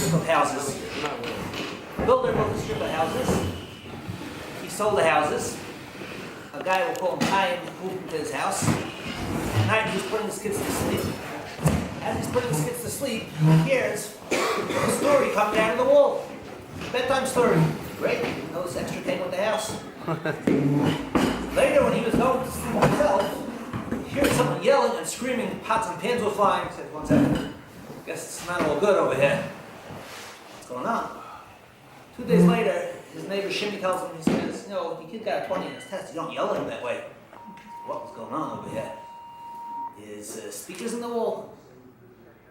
strip of houses. The builder built a strip of houses. He sold the houses. A guy we'll call him Chaim moved into his house. At night he was putting his kids to sleep. As he's putting his kids to sleep, he hears a story coming out of the wall. Bedtime story. Great, no extra came with the house. Later, when he was going to sleep himself, he heard someone yelling and screaming, pots and pans were flying. He said, "1 second, guess it's not all good over here. What's going on?" 2 days later, his neighbor Shimmy tells him, he says, "Your kid got a 20 in his test. You don't yell at him that way." What was going on over here? His speakers in the wall.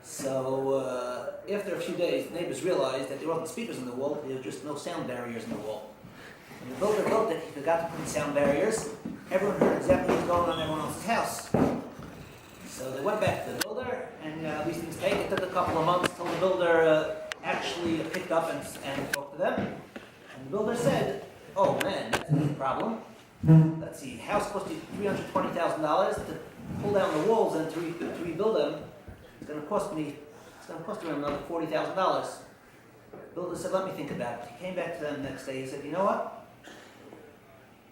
So after a few days, the neighbors realized that there wasn't speakers in the wall, there were just no sound barriers in the wall. When the builder built it, he forgot to put in sound barriers. Everyone heard exactly what was going on in everyone else's house. So they went back to the builder, and these things take. It took a couple of months until the builder actually picked up and talked to them. And the builder said, "Oh man, that's a big problem. Let's see, house cost you $320,000 to pull down the walls and to rebuild them. It's going to cost around another $40,000. The builder said, "Let me think about it." He came back to them the next day. He said, "You know what?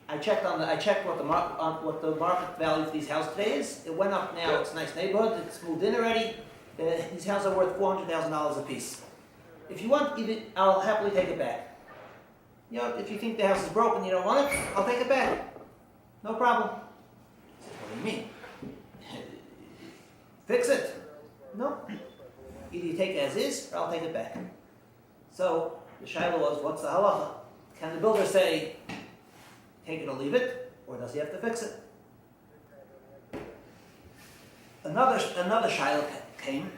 I checked what the market value for these houses today is. It went up now. It's a nice neighborhood. It's moved in already. These houses are worth $400,000 a piece. If you want, I'll happily take it back. If you think the house is broken, you don't want it, I'll take it back. No problem." I said, "What do you mean? Fix it?" "No. Either you take it as is, or I'll take it back." So the shaila was, what's the halacha? Can the builder say, take it or leave it, or does he have to fix it? Another shaila came.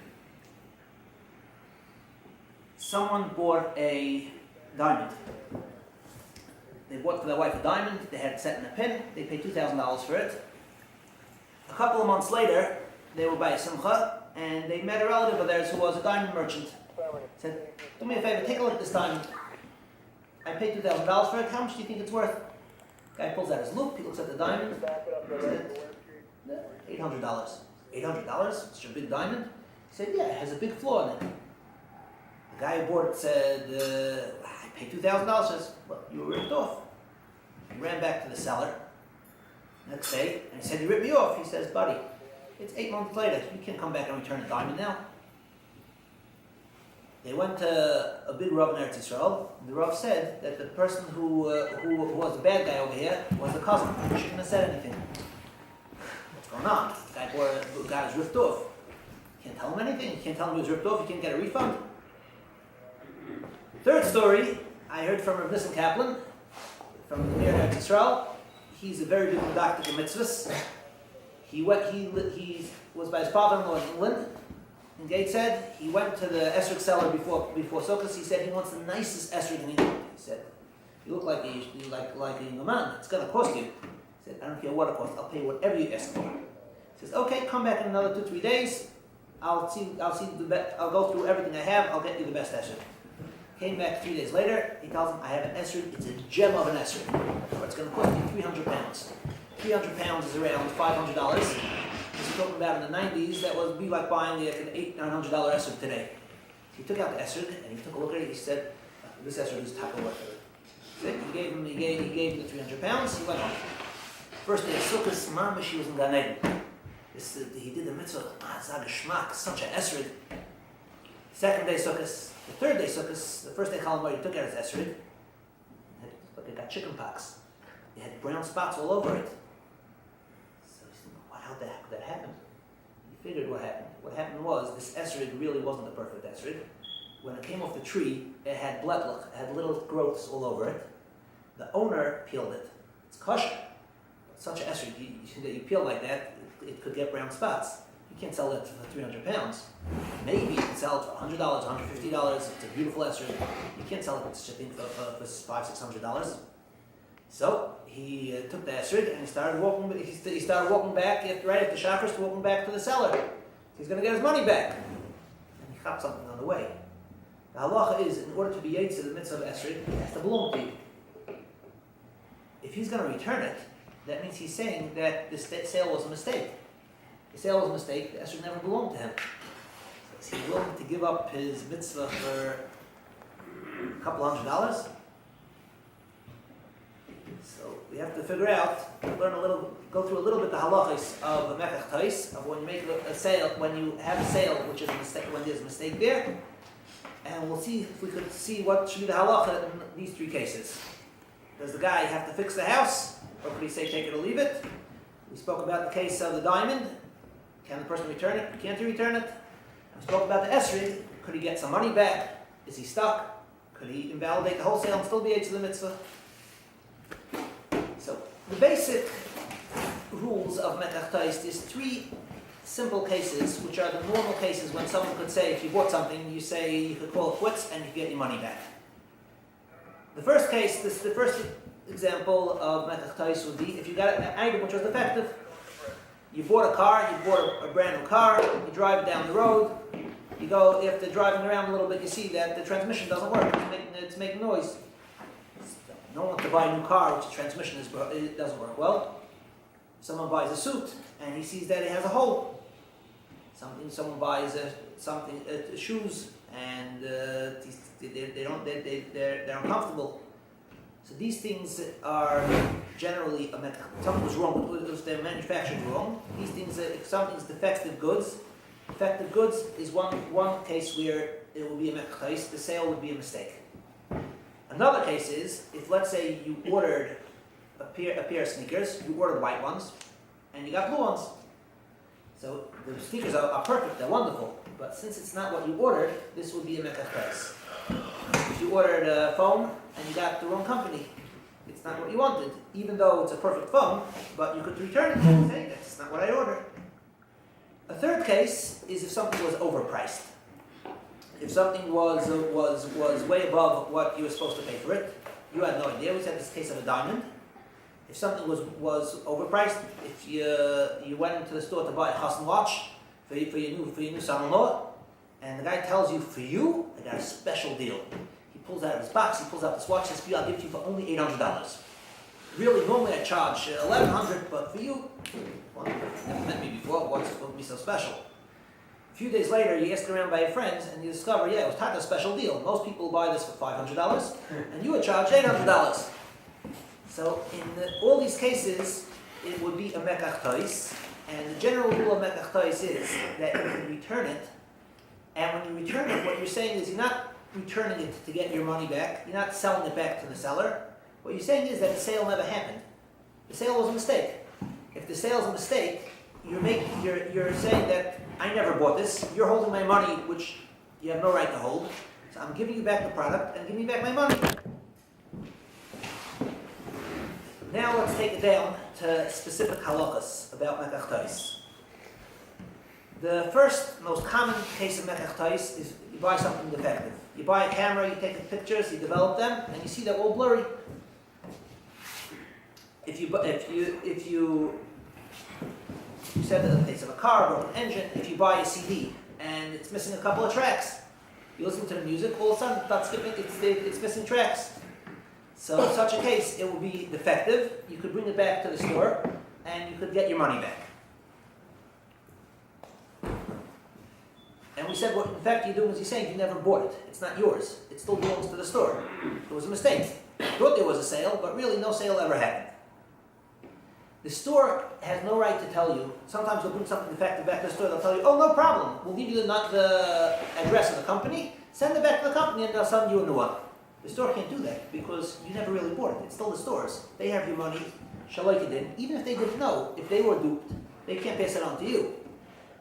Someone bought a diamond. They bought for their wife a diamond. They had it set in a pin. They paid $2,000 for it. A couple of months later, they were by a simcha, and they met a relative of theirs who was a diamond merchant. Said, "Do me a favor, take a look at this diamond. I paid $2,000 for it. How much do you think it's worth?" Guy pulls out his loupe. He looks at the diamond. He said, $800. $800? Such a big diamond? He said, "Yeah, it has a big flaw in it." The guy who bought it said, "I paid $2,000. Says, "Well, you were ripped off." He ran back to the seller next day, and he said, "You ripped me off." He says, "Buddy, it's 8 months later. You can't come back and return a diamond now." They went to a big Rav in Eretz Yisrael. The Rav said that the person who was the bad guy over here was the cousin. He shouldn't have said anything. What's going on? The guy was ripped off. You can't tell him anything. You can't tell him he was ripped off. You can't get a refund. Third story, I heard from Rav Nissen Kaplan from near Eretz Yisrael. He's a very big medactic in mitzvahs. He was by his father-in-law in England. In Gateshead, he went to the esrog seller before Sukkot. He said he wants the nicest esrog in England. He said, "You look like a young man. It's going to cost you." He said, "I don't care what it costs. I'll pay whatever you ask for." He says, "Okay, come back in another 2-3 days. I'll go through everything I have. I'll get you the best esrog." Came back 3 days later. He tells him, "I have an esrog. It's a gem of an esrog. It's going to cost you 300 pounds. 300 pounds is around $500. He's talking about in the 90s, that would be like buying an $800-900 esrog today. So he took out the esrog and he took a look at it. He said, "This esrog is top of work." He gave him the 300 pounds. He went on. First day of Sukkot, Mamish, he was in Gan Eden. He did the mitzvah. Zag Shmak, such an esrog. Second day Sukkot, the third day Sukkot, the first day Chalamoid, he took out his esrog. But it got chicken pox. It had brown spots all over it. How the heck that happened? He figured what happened. What happened was, this esrog really wasn't a perfect esrog. When it came off the tree, it had bletluch, it had little growths all over it. The owner peeled it. It's kosher. Such an esrog, you peel like that, it could get brown spots. You can't sell that for 300 pounds. Maybe you can sell it for $100, $150. It's a beautiful esrog. You can't sell it for shipping for $500-600. So he took the esrog and he started walking. He started walking back right after Shacharis, walking back to the seller. He's going to get his money back, and he caught something on the way. The halacha is, in order to be yetzer the mitzvah of esrog, it has to belong to you. If he's going to return it, that means he's saying that the sale was a mistake. The sale was a mistake. The esrog never belonged to him. Is he willing to give up his mitzvah for a couple $100? So we have to figure out, go through a little bit the halachas of a mekach tais, of when you make a sale, when you have a sale, which is a mistake, when there's a mistake there, and we'll see if we could see what should be the halacha in these three cases. Does the guy have to fix the house, or could he say take it or leave it? We spoke about the case of the diamond. Can the person return it? Can't he return it? We spoke about the esrog. Could he get some money back? Is he stuck? Could he invalidate the wholesale and still be able to the mitzvah? So the basic rules of mekach tais is three simple cases, which are the normal cases when someone could say, if you bought something, you say you could call it quits and you could get your money back. The first case, the first example of mekach tais would be if you got an item which was defective. You bought a car, you bought a brand new car, you drive it down the road, you go, after driving around a little bit, you see that the transmission doesn't work, it's making noise. No one wants to buy a new car which the transmission it doesn't work well. Someone buys a suit and he sees that it has a hole. Someone buys shoes and they're uncomfortable. So these things are generally something was wrong if they're manufactured wrong. These things, if something's defective goods is one case where it will be a mekach tais, the sale would be a mistake. Another case is if, let's say, you ordered a pair of sneakers, you ordered white ones, and you got blue ones. So the sneakers are perfect, they're wonderful, but since it's not what you ordered, this would be a mekach tais. If you ordered a phone and you got the wrong company, it's not what you wanted, even though it's a perfect phone, but you could return it and say, that's not what I ordered. A third case is if something was overpriced. If something was way above what you were supposed to pay for it, you had no idea. We said this case of a diamond. If something was overpriced, if you went into the store to buy a custom watch for your new son-in-law, and the guy tells you, for you, I got a special deal. He pulls out of his box, he pulls out this watch, says, for you, I'll give it to you for only $800. Really, normally I charge $1,100, but for you, well, you've never met me before, what's supposed to be so special? A few days later, you ask around by your friends, and you discover, it was kind of a special deal. Most people buy this for $500, and you would charge $800. So in all these cases, it would be a mekach tais, and the general rule of mekach tais is that you can return it, and when you return it, what you're saying is you're not returning it to get your money back, you're not selling it back to the seller. What you're saying is that the sale never happened. The sale was a mistake. If the sale is a mistake, you're saying that I never bought this, you're holding my money, which you have no right to hold, so I'm giving you back the product, and give me back my money. Now let's take it down to specific halachas about mekach tais. The first, most common case of mekach tais is you buy something defective. You buy a camera, you take the pictures, you develop them, and you see they're all blurry. If you said that it's of a car, broken engine, if you buy a CD and it's missing a couple of tracks, you listen to the music, all of a sudden it's not skipping, it's missing tracks. So in such a case, it will be defective. You could bring it back to the store and you could get your money back. And we said what in fact you're doing is you're saying you never bought it. It's not yours. It still belongs to the store. It was a mistake. You thought there was a sale, but really no sale ever happened. The store has no right to tell you. Sometimes they'll bring something defective back to the store. They'll tell you, oh, no problem. We'll give you the address of the company. Send it back to the company and they'll send you a new one. The store can't do that because you never really bought it. It's still the stores. They have your money. Shalaika did. Even if they didn't know, if they were duped, they can't pass it on to you.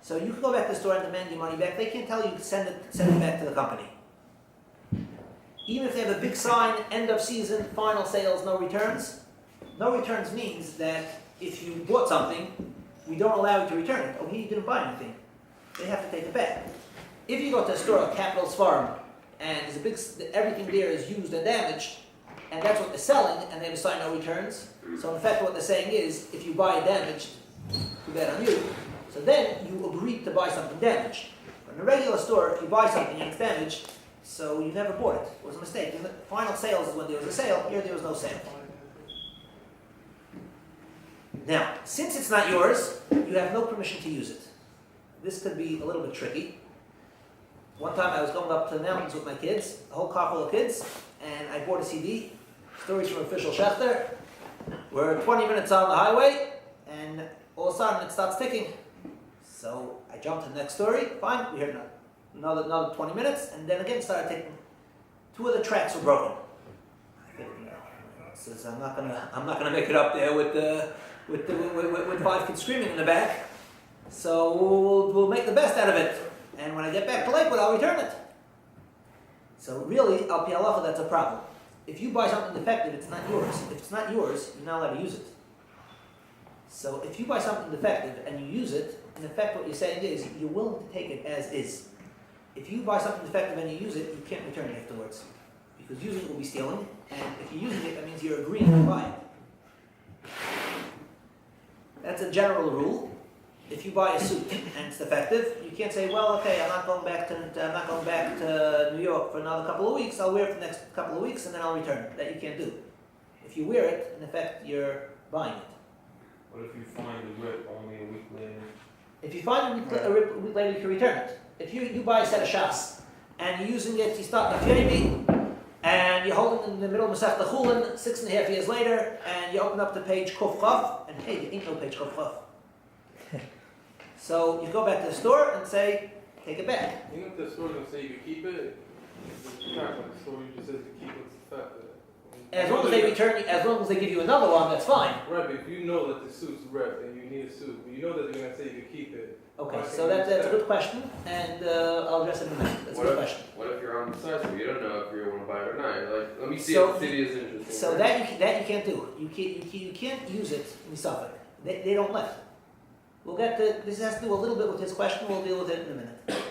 So you can go back to the store and demand your money back. They can't tell you to send it back to the company. Even if they have a big sign, end of season, final sales, no returns. No returns means that if you bought something, we don't allow you to return it. Oh, he didn't buy anything. They have to take it back. If you go to a store, a Capital's Farm, and there's a big, everything there is used and damaged, and that's what they're selling, and they have a sign no returns. So in fact, what they're saying is, if you buy damaged, too bad on you. So then you agree to buy something damaged. But in a regular store, if you buy something and it's damaged, so you never bought it. It was a mistake. The final sales is when there was a sale. Here there was no sale. Now, since it's not yours, you have no permission to use it. This could be a little bit tricky. One time I was going up to the mountains with my kids, a whole car full of kids, and I bought a CD, stories from official Schechter. We're 20 minutes on the highway, and all of a sudden it starts ticking. So I jumped to the next story, fine, we heard another 20 minutes, and then again started ticking. 2 of the tracks were broken. I figured, says I'm not gonna make it up there with 5 kids screaming in the back. So we'll make the best out of it. And when I get back to Lakewood, I'll return it. So really, al pi halacha, that's a problem. If you buy something defective, it's not yours. If it's not yours, you're not allowed to use it. So if you buy something defective and you use it, in effect what you're saying is you're willing to take it as is. If you buy something defective and you use it, you can't return it afterwards. Because using it will be stealing, and if you're using it, that means you're agreeing to buy it. That's a general rule. If you buy a suit and it's defective, you can't say, well, okay, I'm not going back to New York for another couple of weeks. I'll wear it for the next couple of weeks and then I'll return it. That you can't do. If you wear it, in effect, you're buying it. What if you find the rip only a week later? If you find a week later, you can return it. If you buy a set of shas and you're using it, you start the Tzvi, and you're holding it in the middle of Masech Chulin 6.5 years later, and you open up the page Kuf Chaf, and hey, there ain't no page Kuf Chaf. So you go back to the store and say, take it back. You know if the store doesn't say you can keep it? The store just says to keep it defective. As long as they return, as long as they give you another one, that's fine. Right, but if you know that the suit's ripped and you need a suit, but you know that they're going to say you can keep it. Okay, so that's a good question, and I'll address it in a minute. That's a good question. What if you're on the side, so you don't know if you want to buy it or not? You're like, let me see So- if the city is interesting. So that you can't do. You can't use it in Suffolk. They don't let. We'll get to, this has to do a little bit with his question, we'll deal with it in a minute.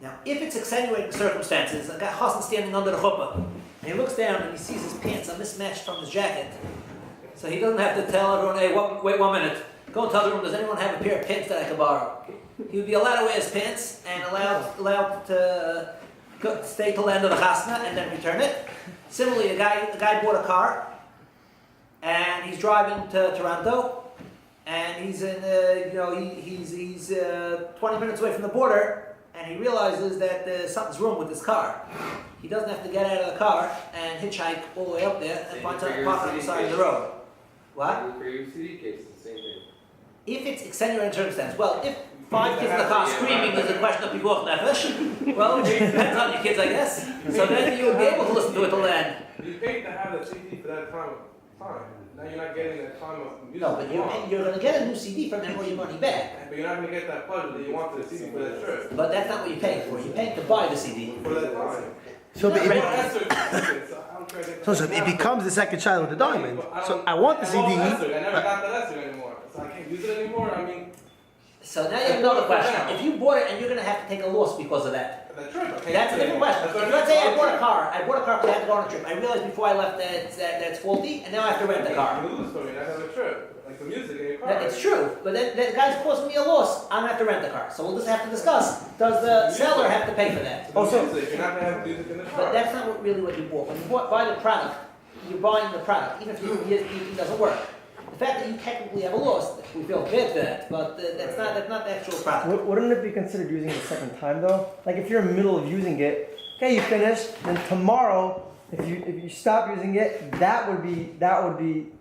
Now, if it's extenuating circumstances, a guy Hassan standing under the chuppah, and he looks down and he sees his pants are mismatched from his jacket, so he doesn't have to tell everyone, hey, wait 1 minute, go and tell the room, does anyone have a pair of pants that I can borrow? He would be allowed to wear his pants and allowed to stay till the end of the chasna and then return it. Similarly, a guy bought a car, and he's driving to Toronto, and he's in, he's 20 minutes away from the border, and he realizes that something's wrong with his car. He doesn't have to get out of the car and hitchhike all the way up there and find something parked on the side of the road. What? For your CD case, it's the same thing. If it's extenuating circumstance, well, if 5 kids in the car screaming is a question of pikuach nefesh, well, it depends on your kids, I guess. So then you would be able to listen to it till the end. You paid to have that CD for that time. Now you're not getting that time of music. No, but you're going to get a new CD from them or your money back. But you're not going to get that pleasure that you want for the CD for that trip. But that's not what you're paying for. You're paying to buy the CD. For that time. So So it becomes the second child with the diamond. So I want the CD. I never got that Esther anymore. So I can't use it anymore. I mean, So now you have another question. If you bought it and you're going to have to take a loss because of that, that trip. that's a different question. If let's say I bought a car because I had to go on a trip. I realized before I left that's faulty, and now I have to rent the car. You lose for me. I have a trip. Like the music in your car. It's true, but then the guy's causing me a loss. I'm going to have to rent the car. So we'll just have to discuss, does the seller have to pay for that? Also, you're not going to have music in the car. But that's not really what you bought. When you buy the product, you're buying the product, even if it doesn't work. The fact that you technically have a loss, we feel bad for that, but that's not the actual product. Wouldn't it be considered using it a second time though? Like if you're in the middle of using it, okay, you finish, then tomorrow, if you stop using it, that would be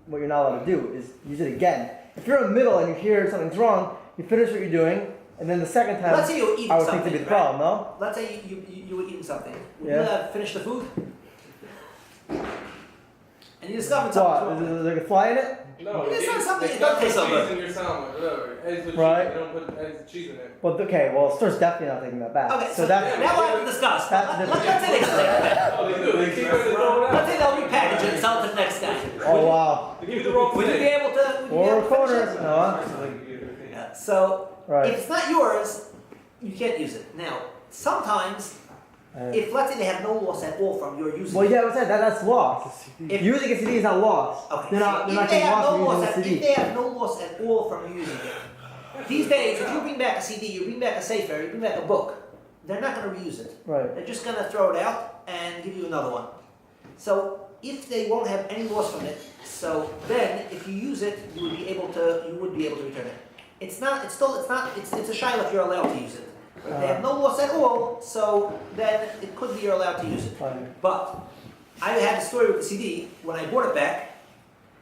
what you're not allowed to do, is use it again. If you're in the middle and you hear something's wrong, you finish what you're doing, and then the second time, Let's say you were eating I would something, think to be the right? problem, no? Let's say you were eating something. Would Yeah. you have finished the food? And you discovered something What? wrong. Is there like a fly in it? No, It's not something- it it's doesn't not taste so cheese good. in your salmon, whatever. Eggs with Right. cheese. They don't put eggs with cheese in it. Well, okay, well, store's definitely not taking that back. Okay, so that's now I have to discuss. That's Let's say they can take it back. Oh, they do. They keep it and throw it Let's out. say they'll repackage it and sell it to the next guy. oh wow. They give you the wrong Would you be thing. able to? Four corners, finish it? no? Yeah, so Right. if it's not yours, you can't use it. Now, sometimes, if let's say they have no loss at all from your using Well, it. yeah, what's that? That's loss. If- Using a CD is not loss. Okay. They're not if they getting have lost no from loss using at, the if CD. they have no loss at all from using it, these days, if you bring back a CD, you bring back a sefer, you bring back a book, they're not going to reuse it. Right. They're just going to throw it out and give you another one. So if they won't have any loss from it, so then if you use it, you would be able to return it. It's a shayla if you're allowed to use it. If they have no loss at all, so then it could be you're allowed to use it. Fine. But I had a story with the CD when I bought it back.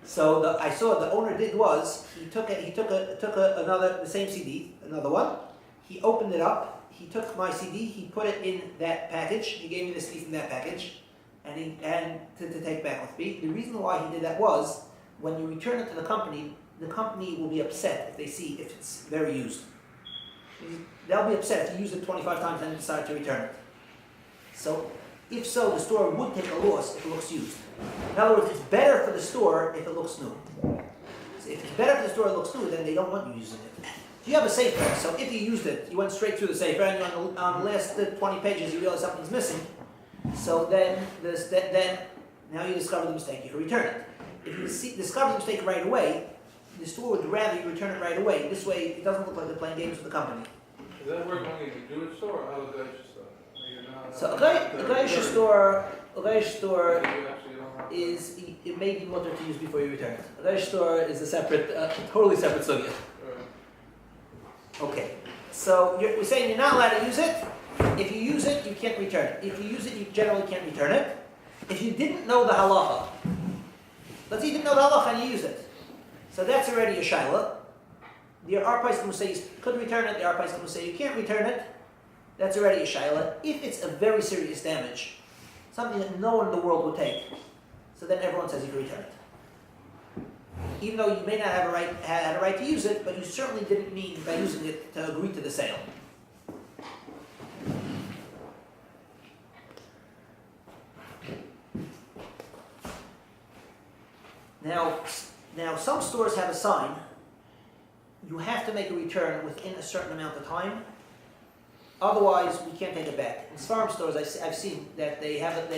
So I saw the owner did was he took another the same CD, another one. He opened it up. He took my CD. He put it in that package. He gave me the CD from that package, and to take back with me. The reason why he did that was when you return it to the company will be upset if they see if it's very used. They'll be upset if you use it 25 times and decide to return it. So, if so, the store would take a loss if it looks used. In other words, it's better for the store if it looks new. So if it's better for the store if it looks new, then they don't want you using it. If you have a safer, so if you used it, you went straight through the safer, and on the last 20 pages you realize something's missing, so then now you discover the mistake, you can return it. If you discover the mistake right away, the store would rather you return it right away. This way, it doesn't look like they're playing games with the company. Does that work only in the Jewish store or Halacha Shiur store? So a Areyah store You actually don't have to- is it may be mutter to use before you return it. A Areyah store is a separate, totally separate sugya. Okay, so we're saying you're not allowed to use it. If you use it, you can't return it. If you use it, you generally can't return it. If you didn't know the halacha, let's say you didn't know the halacha and you use it, so that's already a shaila. There are places who say you could return it. There are places who say you can't return it. That's already a shaila. If it's a very serious damage, something that no one in the world would take, so then everyone says you can return it. Even though you may not have had a right to use it, but you certainly didn't mean by using it to agree to the sale. Now some stores have a sign. You have to make a return within a certain amount of time. Otherwise, we can't take it back. In farm stores, I've seen that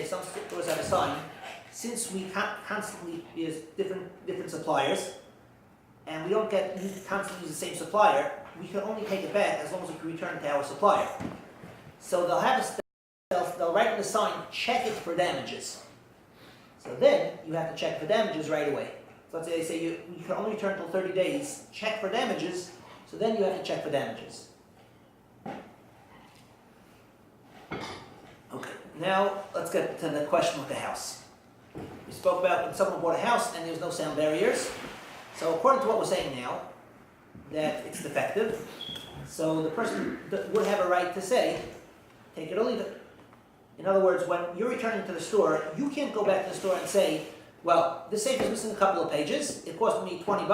some stores have a sign. Since we constantly use different suppliers, and we don't constantly use the same supplier, we can only take it back as long as we can return it to our supplier. So they'll write in the sign, check it for damages. So then you have to check for damages right away. So let's say they say you can only return until 30 days, check for damages, so then you have to check for damages. Okay, now let's get to the question with the house. We spoke about when someone bought a house and there's no sound barriers. So according to what we're saying now, that it's defective, so the person would have a right to say, take it or leave it. In other words, when you're returning to the store, you can't go back to the store and say, well, this safe is missing a couple of pages, it cost me $20.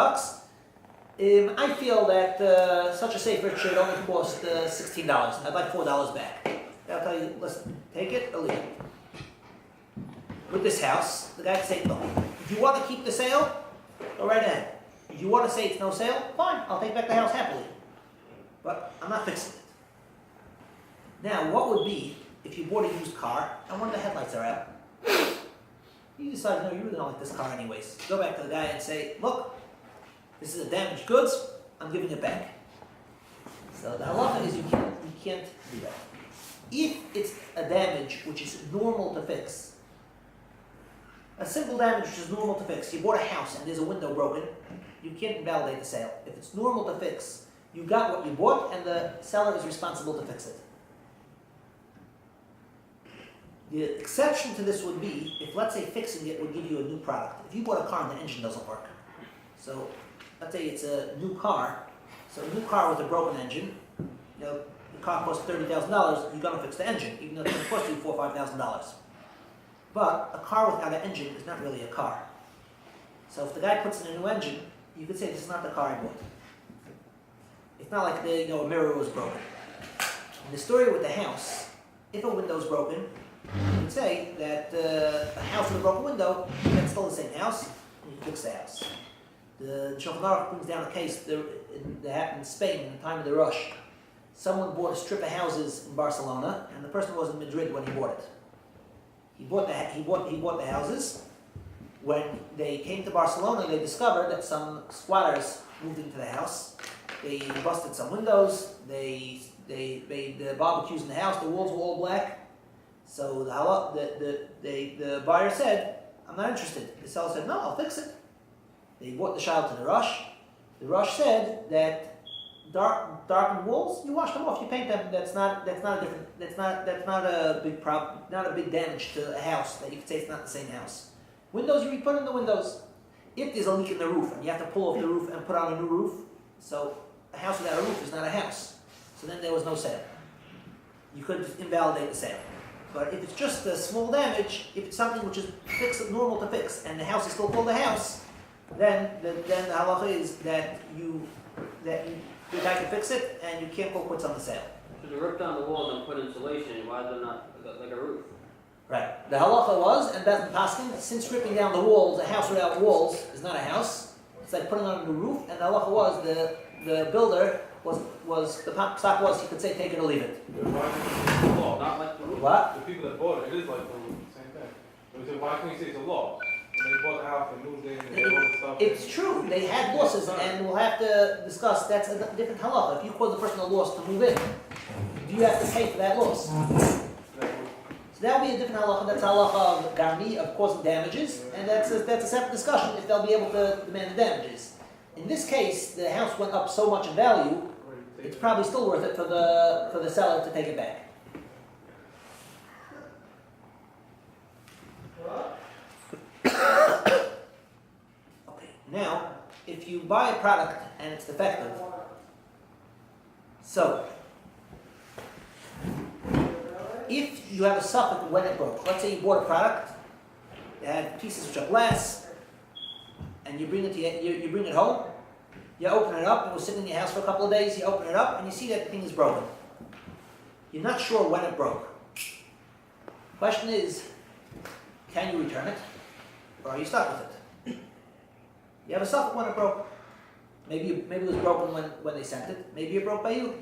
I feel that such a safe should only cost $16. I'd like $4 back. They'll tell you, listen, take it or leave it. With this house, the guy can say, look, if you want to keep the sale, go right ahead. If you want to say it's no sale, fine, I'll take back the house happily. But I'm not fixing it. Now, what would be if you bought a used car and one of the headlights are out? You decide, no, you really don't like this car anyways. Go back to the guy and say, look, this is a damaged goods, I'm giving it back. So the halacha is you can't do that. If it's a damage which is normal to fix, a simple damage which is normal to fix, you bought a house and there's a window broken, you can't invalidate the sale. If it's normal to fix, you got what you bought and the seller is responsible to fix it. The exception to this would be if, let's say, fixing it would give you a new product. If you bought a car and the engine doesn't work, so let's say it's a new car, so a new car with a broken engine, the car costs $30,000, you're going to fix the engine, even though it's going to cost you $4,000 or $5,000. But a car without an engine is not really a car. So if the guy puts in a new engine, you could say this is not the car I bought. It's not like a mirror was broken. In the story with the house, if a window is broken, you can say that a house with a broken window, that's still the same house, and you can fix the house. The Shulchan Aruch brings down a case that happened in Spain in the time of the rush. Someone bought a strip of houses in Barcelona, and the person was in Madrid when he bought it. He bought the houses. When they came to Barcelona, they discovered that some squatters moved into the house. They busted some windows. They made the barbecues in the house. The walls were all black. So the buyer said, "I'm not interested." The seller said, "No, I'll fix it." They brought the child to the Rosh. The Rosh said that darkened walls, you wash them off, you paint them. That's not a big problem, not a big damage to a house that you could say it's not the same house. Windows, you put in the windows. If there's a leak in the roof and you have to pull off the roof and put on a new roof, so a house without a roof is not a house. So then there was no sale. You could invalidate the sale. But if it's just a small damage, if it's something which is normal to fix, and the house is still called a house, then the halacha is that the guy can fix it, and you can't go quits on the sale. So to rip down the walls and put insulation, why is there not like a roof? Right. The halacha was, and Bezin Paskin, since ripping down the walls, a house without walls is not a house. It's like putting on a new roof, and the halacha was the builder was the stock was he could say take it or leave it. Not like the roof. What? The people that bought it is like the same thing. We said, why can't you say it's a law? When they bought the house, they moved in, and they bought the stuff. It's true. They had losses, and we'll have to discuss. That's a different halacha. If you cause the person a loss to move in, do you have to pay for that loss? So that will be a different halacha. That's halacha of garmi, of causing damages, and that's a separate discussion if they'll be able to demand the damages. In this case, the house went up so much in value, it's probably still worth it for the seller to take it back. Okay, now, if you buy a product and it's defective, so if you have a suffix when it broke, let's say you bought a product, it had pieces which are glass, and you bring it home, you open it up, it was sitting in your house for a couple of days, you open it up, and you see that the thing is broken. You're not sure when it broke. Question is, can you return it? Or are you stuck with it? You have a suffix when it broke. Maybe it was broken when they sent it. Maybe it broke by you.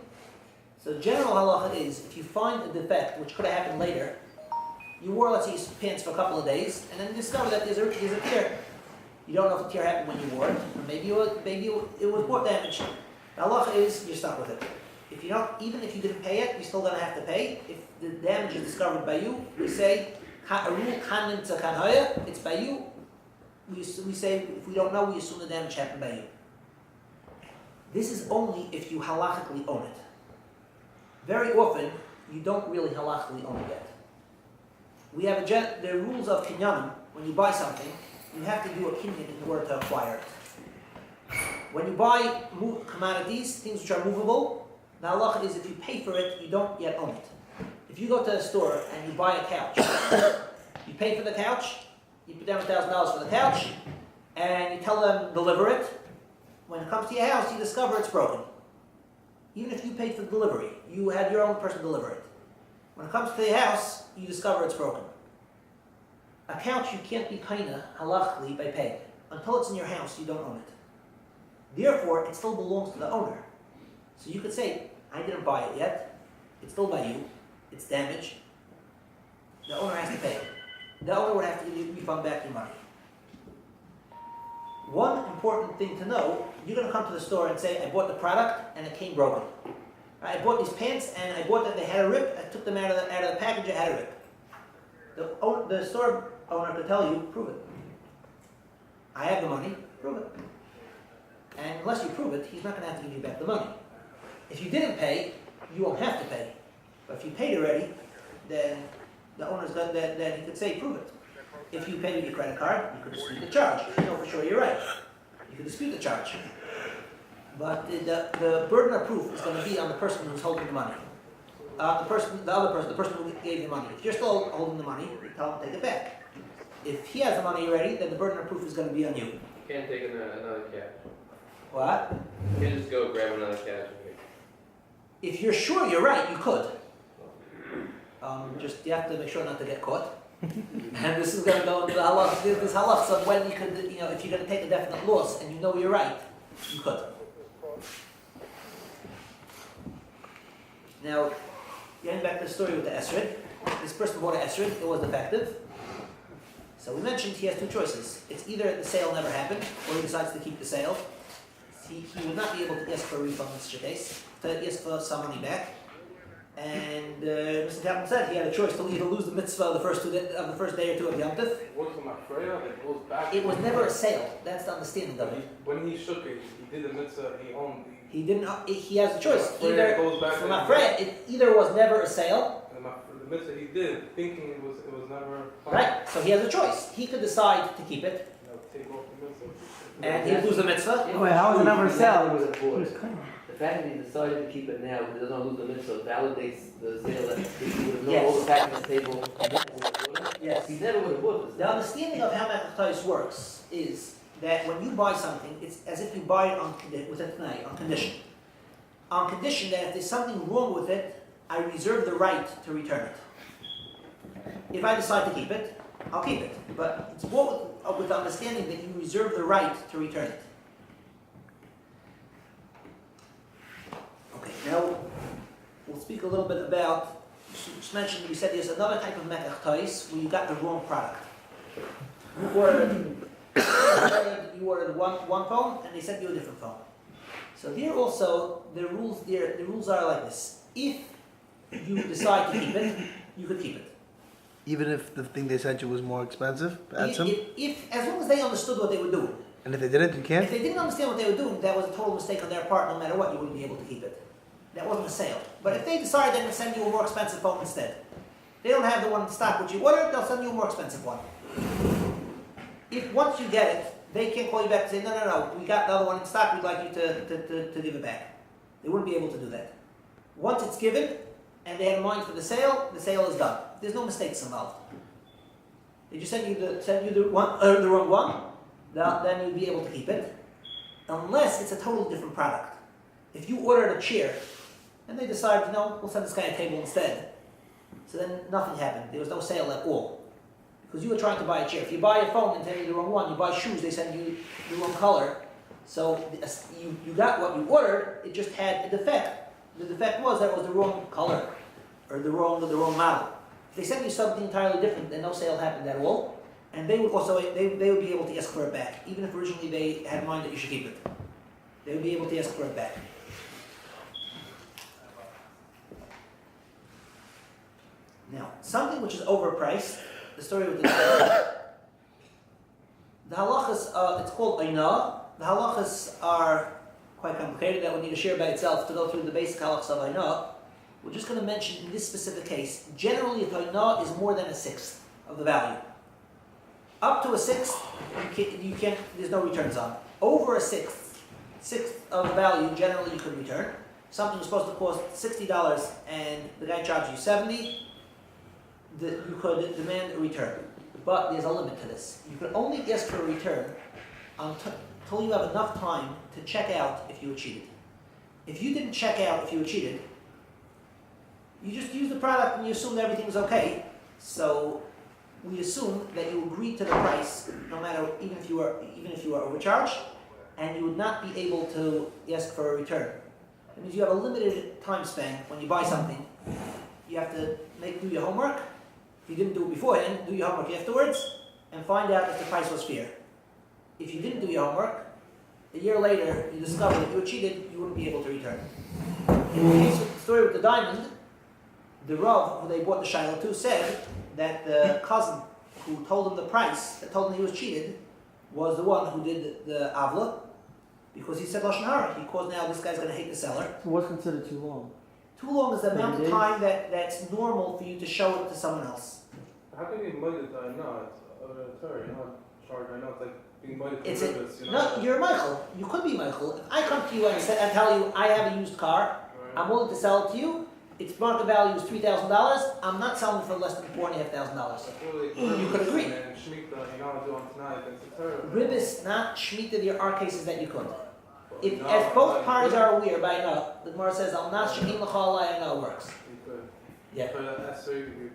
So the general halacha is, if you find a defect, which could have happened later, you wore, let's say, your pants for a couple of days, and then you discover that there's a tear. You don't know if the tear happened when you wore it, or maybe it was bought damaged. The halacha is, you're stuck with it. If you don't, even if you didn't pay it, you're still going to have to pay. If the damage is discovered by you, we say, it's by you. We say, if we don't know, we assume the damage happened by you. This is only if you halachically own it. Very often, you don't really halachically own it yet. We have the rules of kinyanim. When you buy something, you have to do a kinyan in order to acquire it. When you buy commodities, things which are movable, the halacha is if you pay for it, you don't yet own it. If you go to a store and you buy a couch, you pay for the couch, you put down $1,000 for the couch, and you tell them deliver it. When it comes to your house, you discover it's broken. Even if you paid for the delivery, you had your own person deliver it. When it comes to your house, you discover it's broken. A couch you can't be kaina halachically by paying. Until it's in your house, you don't own it. Therefore, it still belongs to the owner. So you could say, I didn't buy it yet. It's still by you. It's damaged. The owner has to pay. The owner would have to give you refund back your money. One important thing to know, you're going to come to the store and say, I bought the product and it came broken. I bought these pants and I bought that they had a rip. I took them out of the package, it had a rip. The store owner could tell you, prove it. I have the money, prove it. And unless you prove it, he's not going to have to give you back the money. If you didn't pay, you won't have to pay. But if you paid already, then the owner's got that, then he could say, prove it. If you paid with your credit card, you could dispute the charge. If you know for sure you're right, you could dispute the charge. But the burden of proof is going to be on the person who's holding the money. The person who gave the money. If you're still holding the money, you tell him to take it back. If he has the money already, then the burden of proof is going to be on you. You can't take another cash. What? You can't just go grab another cash. If you're sure you're right, you could. Just you have to make sure not to get caught. And this is going to go into the halach. This halach of when you could, if you're going to take a definite loss and you know you're right, you could. Now, getting back to the story with the esrog, this person bought an esrog, it was defective. So we mentioned he has two choices. It's either the sale never happened, or he decides to keep the sale. He would not be able to ask for a refund in such a case, to ask for some money back. And Mr. Kaplan said he had a choice to either lose the mitzvah of the first day or two of Yom Tov. What's from Areyah that goes back? It was never a sale. That's the understanding of it. When he shook it, he did the mitzvah. He He didn't. He has a choice. Fred Either goes back from and- a friend, it either was never a sale, And the mitzvah he did, thinking it was never right? So he has a choice. He could decide to keep it, You know, take off the mitzvah. and he'd lose the mitzvah. Wait, how is it never a sale? He would have bought it. The fact that he decided to keep it now, because he doesn't lose the mitzvah, validates the sale that he would have known Yes. all the facts on the table. He never would have bought it. Yes. He never would have bought The this. understanding of how Mechachos works is that when you buy something, it's as if you buy it with a tnai, on condition. On condition that if there's something wrong with it, I reserve the right to return it. If I decide to keep it, I'll keep it. But it's more with the understanding that you reserve the right to return it. Okay, now we'll speak a little bit about, you mentioned, you said there's another type of Mechachos where you got the wrong product. You ordered one phone and they sent you a different phone. So here also the rules are like this. If you decide to keep it, you could keep it. Even if the thing they sent you was more expensive, as long As they understood what they were doing. and if they didn't, you can't. If they didn't understand what they were doing, that was a total mistake on their part. No matter what, you wouldn't be able to keep it. That wasn't a sale. But if they decide they're going to send you a more expensive phone instead, they don't have the one in stock which you ordered, they'll send you a more expensive one. If once you get it, they can't call you back and say, no, we got the other one in stock, we'd like you to give it back. They wouldn't be able to do that. Once it's given, and they have in mind for the sale is done. There's no mistakes involved. They just send you the wrong one, then you'll be able to keep it, unless it's a totally different product. If you ordered a chair, and they decide, we'll send this guy a table instead, so then nothing happened. There was no sale at all. Because you were trying to buy a chair. If you buy a phone and tell you the wrong one, you buy shoes, they send you the wrong color. So you got what you ordered, it just had a defect. The defect was that it was the wrong color, or the wrong model. If they sent you something entirely different, then no sale happened at all. And they would also, they would be able to ask for it back. Even if originally they had in mind that you should keep it. They would be able to ask for it back. Now, something which is overpriced, the story with the halachas, it's called Areyah. The halachas are quite complicated. That would need a share by itself to go through the basic halachas of Areyah. We're just going to mention in this specific case, generally if Areyah is more than a sixth of the value. Up to a sixth, you can't, there's no returns on. Over a sixth of the value, generally you could return. Something was supposed to cost $60 and the guy charged you $70, you could demand a return. But there's a limit to this. You could only ask for a return until you have enough time to check out if you were cheated. If you didn't check out if you were cheated, you just use the product and you assume that everything is okay. So we assume that you agreed to the price, no matter even if you were overcharged, and you would not be able to ask for a return. That means you have a limited time span when you buy something. You have to do your homework. If you didn't do it beforehand, do your homework afterwards, and find out if the price was fair. If you didn't do your homework, a year later you discover that you were cheated, you wouldn't be able to return. In the case of the story with the diamond, the Rav, who they bought the Shiloh to, said that the cousin who told him the price, that told him he was cheated, was the one who did the avla, because he said Lashon Hara. He caused now this guy's going to hate the seller. So what's considered too long? Too long is the amount of 30 days? time that's normal for you to show it to someone else. How can you mud it? No, it's Torah. You're not charged. I know it's like being mudded It's to a, rivets, no, you're Michael. You could be Michael. If I come to you and tell you I have a used car, I'm willing to sell it to you. Its market value is $3,000. I'm not selling it for less than $4,500. You could agree. And Shemitah, you're not doing tonight. It's a Torah. Ribbis, not Shemitah, there are cases that you could. If No, as both no, parties you are aware by now, the Gemara says, Al Nas Shekim L'Chalai, and it works. You could. Yeah. But that's so you're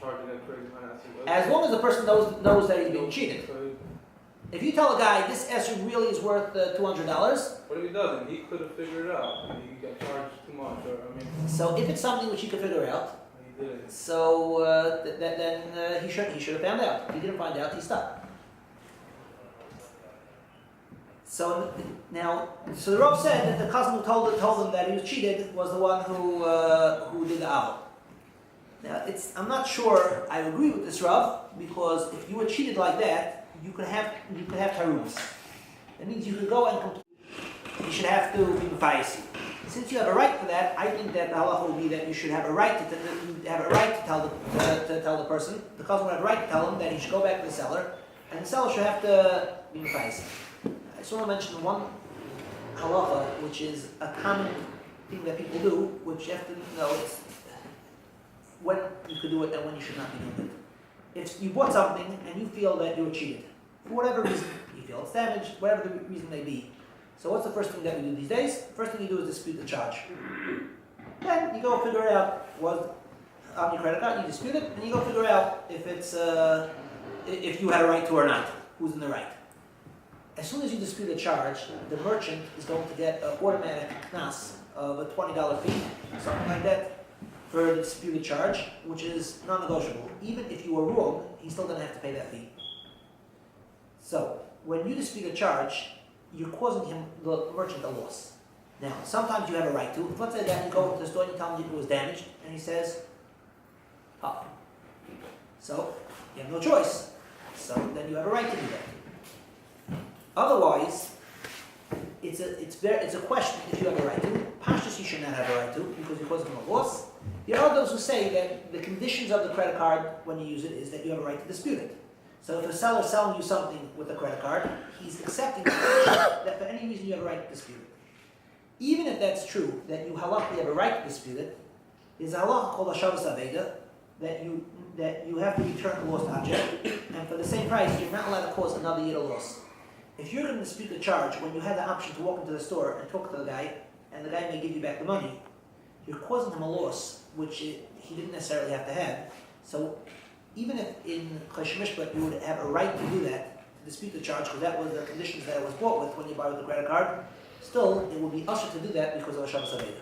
charging that crazy amount. As long as the person knows that he's being cheated. So, If you tell a guy, this Esrog really is worth $200, what if he doesn't? He could have figured it out. He got charged too much. so if it's something which he could figure out, He didn't. so then he should have found out. If he didn't find out, he's stuck. So now, the Rav said that the cousin who told him that he was cheated was the one who did the avil. Now, I'm not sure I agree with this Rav, because if you were cheated like that, you could have tarumas. That means you could go and you should have to be mefayis. Since you have a right for that, I think that the halacha will be that you should have a right to tell the person. The customer would have a right to tell him that he should go back to the seller, and the seller should have to be mefayis. I just want to mention one halacha, which is a common thing that people do, which you have to know it's when you could do it and when you should not be doing it. If you bought something and you feel that you were cheated, for whatever reason, you feel it's damaged, whatever the reason may be. So what's the first thing that we do these days? The first thing you do is dispute the charge. Then you go figure it out, was on your credit card, you dispute it, and you go figure out if it's if you had a right to or not, who's in the right. As soon as you dispute a charge, the merchant is going to get an automatic knas of a $20 fee, something like that, for the disputed charge, which is non-negotiable. Even if you were wrong, he's still going to have to pay that fee. So, when you dispute a charge, you're causing him, the merchant, a loss. Now, sometimes you have a right to. Let's say that you go to the store and you tell him it was damaged, and he says, oh. So, you have no choice. So, then you have a right to do that. Otherwise, it's a question if you have a right to. Pashtus you should not have a right to, because you're causing him a loss. There are those who say that the conditions of the credit card when you use it is that you have a right to dispute it. So if a seller is selling you something with a credit card, he's accepting that for any reason you have a right to dispute it. Even if that's true, that you halachically have a right to dispute it, there's a halacha called Hashavas Aveda, that you have to return the lost object, and for the same price, you're not allowed to cause another yid a loss. If you're going to dispute the charge when you had the option to walk into the store and talk to the guy, and the guy may give you back the money, you're causing him a loss, which he didn't necessarily have to have. So even if in Chosh Mishpat you would have a right to do that, to dispute the charge, because that was the conditions that it was bought with when you buy with the credit card, still it would be usher to do that because of Hashavas Aveda.